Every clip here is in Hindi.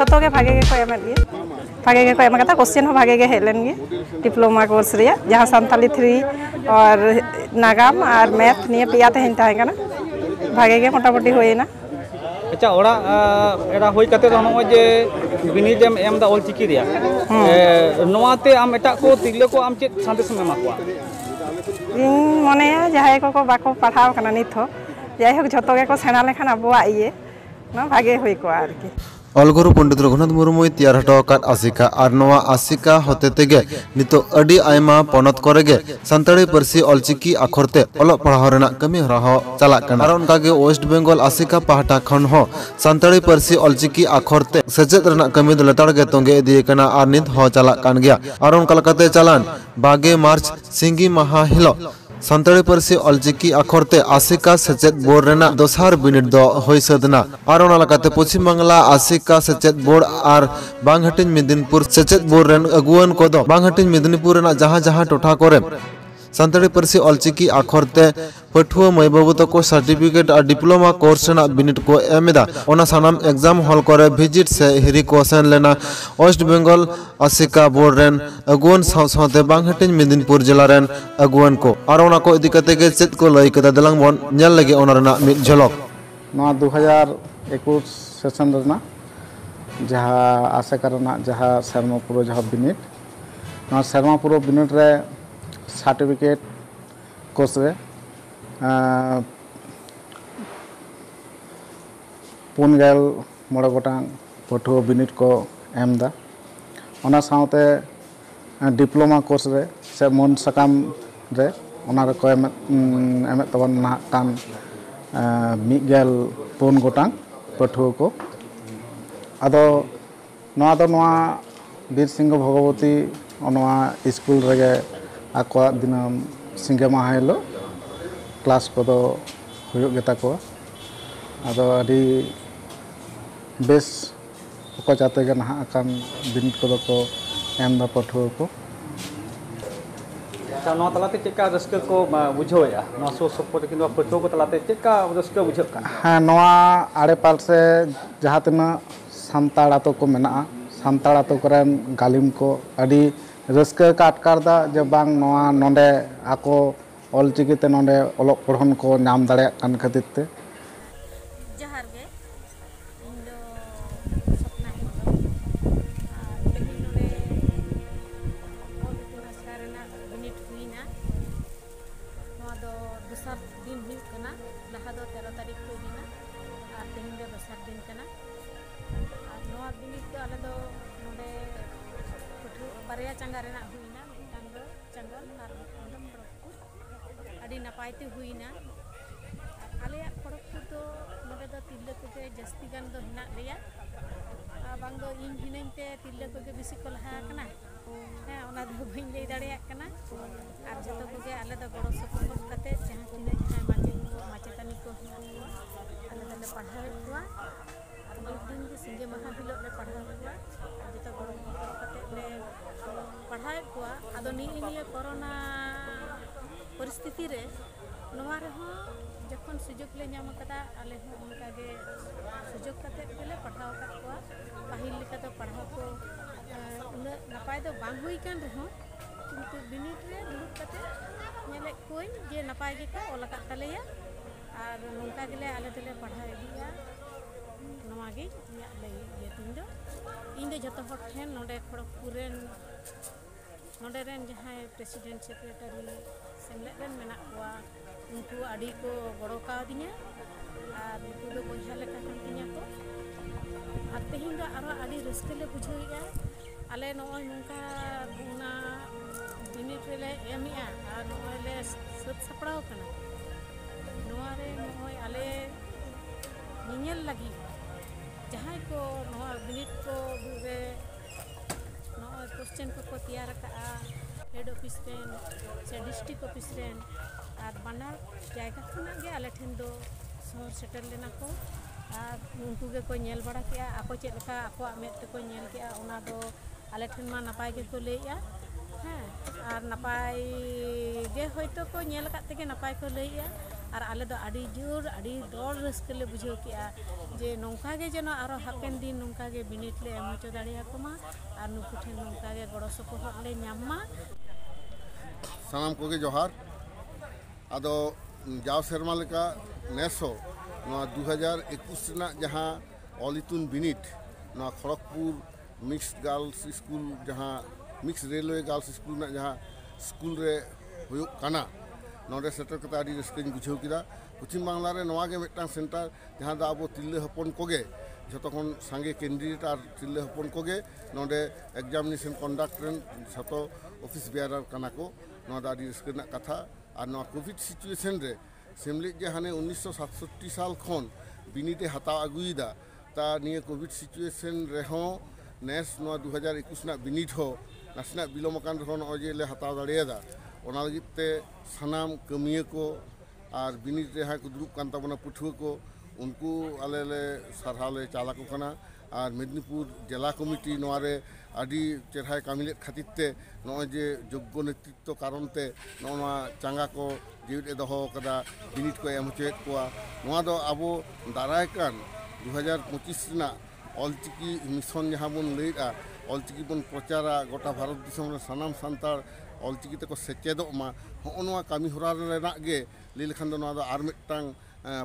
जतो के भागे के को एमत गे भागे के को एम कता क्वेश्चन हो भागे के हेलन गे डिप्लोमा कोर्स रे जहां संताली 3 और नागाम और मैथ निये पिया तहन ताहे कना भागे के मोटामोटी होइना। अच्छा ओड़ा एड़ा होई कते नो जे बिनिड एम दा ऑलचिकी रिया नोआते आम एटा को तिगले को आम चेत संदेश में एमा कोआ इन मने जहाय को बाको पढ़ाव कना निथ हो जाय हो जतो के को सेना लेखान अबवा इये ना भागे होई को आरकी अलगुरु पंडित रघुनाथ मुर्मू तैयार हटो आसिका और नवा आसिका होते तेगे नितो अडी आयमा पनत करेगे संताड़ी पारसी अलचिकी अखरते अलोक पढ़ाव रेना कमी हरा हो चला कना। और उनका के वेस्ट बेंगल आसिका पहाटा खन हो संताड़ी पारसी अलचिकी अखरते सेचेद रेना कमी द लेताड़ गे तोंगे इदी कना और नित हो चला कान गया। और उनका लकाते चलान 22 मार्च सिंगी माहा हिलो संताड़ी पारसी अलचिकी अखरते आसिका सेचेद बोर्ड रेना दोसार बिनिड दो होई सदना। और ओना लकाते पश्चिम बांग्ला आसिका सेचेद बोर्ड और बांगहटिन मेदिनीपुर सेचेद बोर्ड रेन अगुवन कोदो बांगहटिन मेदिनीपुर रेना जहां जहां टोठा करे संताड़ी पारसी अलचिकी अखरते पठुआ मई बाबू तक सर्टिफिकेट और डिप्लोमा कोर्स बिनिड को एमेदा ओना सानाम एग्जाम हॉल करे विजिट से हिरी को सेन लेना वेस्ट बेंगल आसिका बोर्ड रेन अगुवन साथे बांगहटिन मेदिनीपुर जिला रेन अगुवन को। और ओना को इदी कते के चेत को लई कदा दलांग बन नेल लगे ओना रेना मिद झलक नवा 2021 सेशन रेना जहां आसिका रेना जहां शर्मा पुरो जहां बिनिड नवा शर्मा पुरो बिनिड रे सर्टिफिकेट कोर्स रे पुनगेल मोड़े गोटांग पठुआ बिनिड को एमदा ओना साउते डिप्लोमा कोर्स रे से मन सकाम रे ओना रे को एमत तबन ना कान मिगेल पुन गोटांग पठुआ को आदो नवा दो नवा बीर सिंह भगवती नवा स्कूल रेगे आको दिनम सिंगे माहा हिलो क्लास को दो हुयुग गेता को आदो अडी बेस को जाते गे नहा कान बिनिड को दो को एम दा पठुआ को नो तलाते चेका रस्क को बुझोया नो सो सपोर्ट किन पठुआ को तलाते चेका रस्क बुझो का हां नवा आड़े पाल से जहां तना संताड़ आतो को मेना संताड़ आतो करन गालिम को अडी रस्क का अटकार दा जे बांग नवा नोंडे आको अलचिकी ते नोंडे ओलोक पढ़न को नाम दाड़े कान खातिर ते जहार गे इन दो सपना हिंदो लेकिन नोंडे और इतना सारेना बिनिड हुईना नवा दो दोसर दिन हुई कना लहा दो 13 तारीख को हुईना और तेहिन दो दोसर दिन कना और नवा बिनिड तो आले दो नोंडे बारिया चंगा रेना हुईना मिटांग दो चंगल और अंदम खड़गपुर अड़ी नपायते हुईना आले खड़गपुर तो नोडे दो तिल्ले को जस्ती गान दो हिना रेया बांग दो इन हिनते तिल्ले को बेसी को लहा कना हां ओना दो बइन लई दाड़िया कना और जतो को आले दो गड़ो सपोर्ट करते जहां तिने जहां माचेतानी को आले दले पढ़ावे हुआ और एक दिन के सिंगे महा हिलो ले पढ़ावे हुआ जतो गड़ो करते ले पढ़ाए हुआ आदो निये कोरोना परिस्थिति रे नवा रे हो जखन सुजोग ले नाम कदा आले हो उनका गे सुजोग करते गेले पढ़ाव का हुआ पहिल लिखा तो पढ़ाव को उन नपाय दो बांग हुई कान रे हो किंतु बिनिड रे दुरुब करते नेले कोई जे नपाय गे को ओला का तलेया और नोंका गेले आले तले पढ़ाव दिया नवा गे इया ले ये तीन दो जतो हट ठेन नोडे खड़गपुर रेन नोडे रेन जहां प्रेसिडेंट सेक्रेटरी सेमलेट रेन मेना हुआ उनको अड़ी को गड़ो का दिया और उनको दो बोझा लेका कान तिया को और तेहिन दो आरो अड़ी रस्के ले बुझोइया आले नोय नोंका उना बिनिड रे ले एमिया और नोय ले सब सपड़ाव कना नोआ रे नोय आले नियल लगी जहां को नोआ बिनिड को रे नोय क्वेश्चन को तैयार का हेड ऑफिस रेन से डिस्ट्रिक्ट ऑफिस रेन और बानार जायगा खना गे आले ठेन दो शहर सेटल लेना को और उनको गे को नेल बड़ा के आको चेद लका आको मेट को नेल के ओना दो आले ठेन मा नपाय गे को लेया हां और नपाय गे होयतो को नेल का तेगे नपाय को लेया और आले दो आड़ी जोर आड़ी दौड़ रस्कले बुझाव किया जे नौका गे जनो आरो हापेन दिन नौका गे बिनिट ले एम होचो दाड़े आकोमा और नुकु ठेन नौका गे गड़ो सपोहट ले ᱧᱟᱢ सानाम कोगे जोहार आदो जाव सेरमा लेका नेसो 2021 रना जहां ऑल इतुन बिनिट खड़गपुर मिक्स गर्ल्स स्कूल जहां मिक्स रेलवे गर्ल्स स्कूल ना जहां स्कूल रे हुयुक काना नोडे सेटर कता आदि रस्कैन बुझाव किदा पश्चिम बांगला रे नोवा गे मिदटां सेंटर जहां दा आबो तिल्ले हपन कोगे जतखन सांगे कैंडिडेट और तिल्ले हपन कोगे नोडे एग्जामिनेशन कंडक्ट रेन जतो ऑफिस बेयारर काना को नोदा आदि रस्कैना कथा और नोवा कोविड सिचुएशन रे सेमलेट जे हाने 1967 साल खन बिनिटे हताव आगुईदा ता निये कोविड सिचुएशन रेहो नेस 2021 ना बिनिट हो नासना बिलोमकान रहो नजे ले हताव दाड़ेदा ओना लगिते सानाम कमिया को और बिनिट रे को दुरुब कान ताबना पुठुआ को उनको आले ले सारहाव ले चाला को कना और मेदिनीपुर जिला कमिटी नोरे आदि चेहरा कामिलेट खातिरते नजे योग्य नेतृत्व कारणते नोना चांगा को जीवित दहो कदा बिनिट को एम होचेत कोआ नोआ दो आबो दाराय कान 2025 रना ऑलचिकी मिशन जहां बन लैदा ऑलचिकी बन प्रचारा गोटा भारत दिसम रे सानाम सान्तार ऑलचिकी तको सेचेदो मा होनोआ कामी होरा रेना गे लै लेखान दो नोआ दो आर मिदटां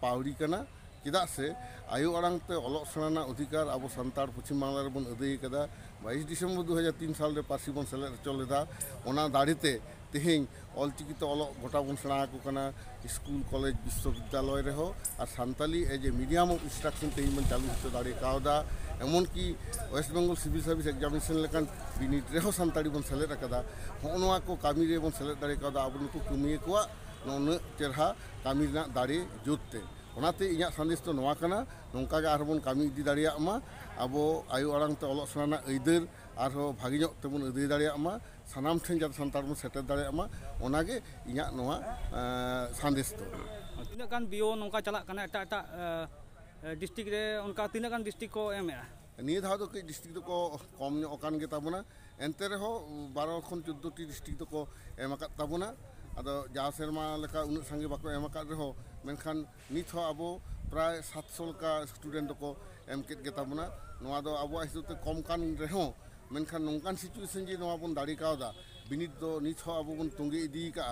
पावड़ी कना चेदा से आयु आड़ांगते अलोक सेना अधिकार अब सान्तार पश्चिम बांगला रे बन अदाय कदा 22 डिसेम्बर 2003 साल रे पार्सी बन सेलेद हचो लेदा ओना दाड़ीते तेहें ऑलचिकी तो अलोक गोटा बन सेना को कना स्कूल कॉलेज विश्वविद्यालय रे हो और Santali as a medium of instruction तेहें बन चालू हचो दाड़े कावदा एमन की West Bengal civil service examination लेकान बिनिट रे हो सान्ताली बन सेलेद कदा होनोआ को कामी रे बन सेलेद दाड़े कावदा अब नुकु कमिये कोआ नोना चेहरा कामी रना दाड़े जोते ओनाते इᱧᱟ संदेश तो नोआ कना नोंका गे आरबन कामी इदी दाड़िया मा आबो आयु आड़ांग ते अलोक सेना अइदार आरो भागी ᱧᱚᱜ तेबन अदाय दाड़िया मा सानाम ठेन जाते सान्तार बन सेटर दाड़िया मा ओनागे इᱧᱟ नोआ संदेश तो तीना गान बिओ नोंका चलाक कना एटा एटा डिस्ट्रिक्ट रे उनका तीना गान डिस्ट्रिक्ट को एमया निये धाव दो कई डिस्ट्रिक्ट को कम ᱧᱚᱜ कान गे ताबना एनते रे हो 12 खन 14 टी डिस्ट्रिक्ट को एम आकाद ताबना आदो जाव सेरमा लेका उन संगे बाको एम आकाद रे हो मेनखान नित हो आबो प्राय 700 लका स्टूडेंट को एम केट गे ताबना नोआ दो आबो हिसाबते कम कान रे हो मेनखान नोंकान सिचुएशन जे नोआ बन दाड़ी कावदा बिनिट दो नित हो आबो बन तंगे इदी का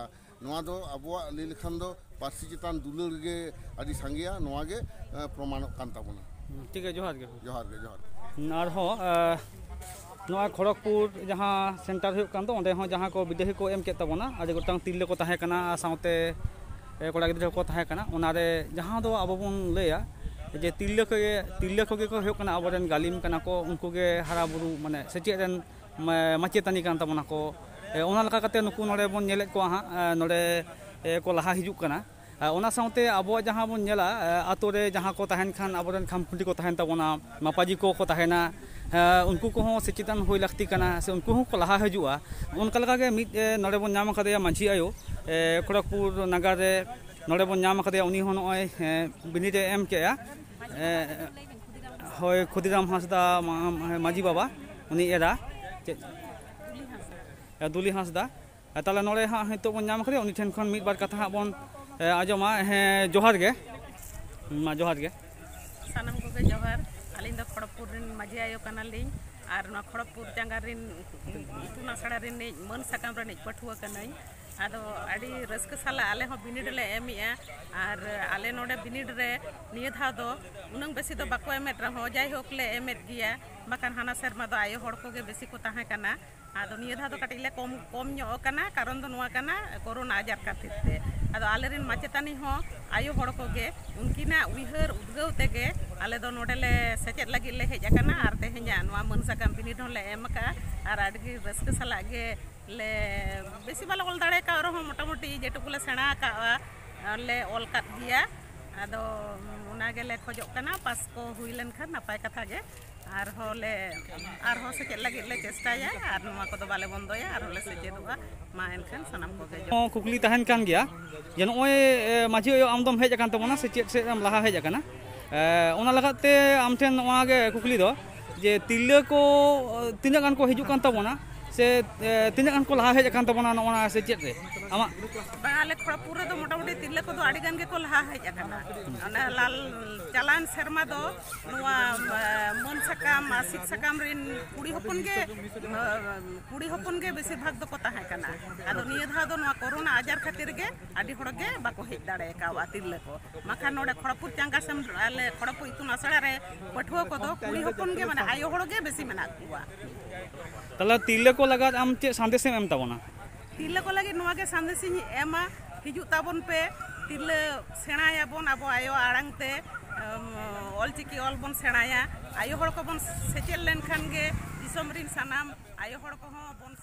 नोआ दो आबो लै लेखान दो पार्सी चितान दुलर गे आदि सांगिया नोआ गे प्रमाण कान ताबना ठीक है जोहार गे जोहार गे जोहार और हो नोआ खड़गपुर जहां सेंटर हो कान तो ओंडे हो जहां को विदेही को एम के ताबना आदि गोटांग तिल्ले को ताहे कना साउते कोड़ा गिद्रा को ताहे कना ओनारे जहां दो आबो बन लैया जे तिल्ले को हो कना आबोरेन गालिम कना को उनको गे हारा बुरु माने सेचेरेन माचेतानी कान ताबना को ओना लका कते नुकु नोडे बन नेले को हा नोडे को लहा हिजुक कना ओना साउते आबो जहां बन नेला आतो रे जहां को ताहेन खान आबोरेन खामखुंडी को ताहेन ताबना मापाजी को ताहेना उनको को सेचेतन हो लाक्ति कना से उनको को लहा हजुआ उनका लगा के मिद नोडे बन नाम कदेया मांझी आयो खड़गपुर नगर रे नोडे बन नाम कदेया उनी हो नय बिनिट एम केया होय खुदीराम हांसदा मांझी बाबा उनी एरा दुली हांसदा ताले नोडे हा हितो बन नाम कदेया उनी ठेन खन मिद बार कथा बन आजमा जोहार गे मा जोहार गे सानाम को गे जोहार आलिंग द खड़गपुर रिन माजी आयो कनालिंग और ना खड़गपुर जांगा रिन इतुन आसड़ा रिन मन साकाम रिन पठुआ कनाई आदो आडी रस्क साला आले हो बिनिड ले एमिया और आले नोडे बिनिड रे निये धा दो उनंग बेसी दो बाको एमेट रहो जाय होक ले एमेट गिया बाकान हाना सेरमा दो आयो हड़ को गे बेसी को ताहे कना आदो निये धा दो कटिले कम ᱧᱚᱜ कना कारण दो नोआ कना कोरोना आजार खातिर ते आदो आले रिन माचेतानी हो आयो हड़ को गे उनकिना उइहर उद्गव तेगे आले दो नोडेले सेचेत लगी ले हेज कना आर तेहेंजा नोआ मन साकाम बिनिड होले एमका आर आडगी रस्क साला गे ले बेसी बाला ऑल दाड़े का रहो मोटामोटी जेटुकुले सेना का ले ऑल काट दिया आदो उना गेले खोजो कना पास को हुई लेन खान नापाय कथा गे आर होले आर हो से लगी ले चेष्टाया आर नोआ को दो बाले बंदोया आर होले से जेदुआ मा एनखान सनाम को गे कुकली तहन कान गया जे नोय माझी आमदम हेज कान तबना से चेत से हम लहा हेज काना ओना लगाते आम ठेन नोआ गे कुकली दो जे तिल्ले को तीना गान को हिजु कान तबना से तीना गान को लहा हेज अकान तबना नोना से चेत रे आमा बाले खड़गपुर रे दो मोटामुटी तिरले को दो आड़ी गान के को लहा हेज अकाना अना लाल चालान शर्मा दो नुआ मन सकाम आसिक सकाम रिन कुड़ी हपन के बेसिर भाग दो को ताहे कना आदो निया धा दो नुआ कोरोना आजार खातिर गे आडी हड़ गे बाको हेज दाड़े कावा तिरले को माखा नोडे खड़गपुर चांगा सम आले खड़गपुर इतुन आसड़ा रे पठुआ को दो कुड़ी हपन के माने आयो हड़ गे बेसी मेना कुआ तला तिरले को लगा आम चे संदेश एम तबना तिरले को लगे नुआ के संदेश एमा हिजु ताबन पे तिरले सेणाया बोन अब आयो आड़ांग ते ऑलचिकी ऑल बोन सेणाया आयो हड़ को बोन सेचेल लेन खान गे दिसम रिन सनाम आयो हड़ को बोन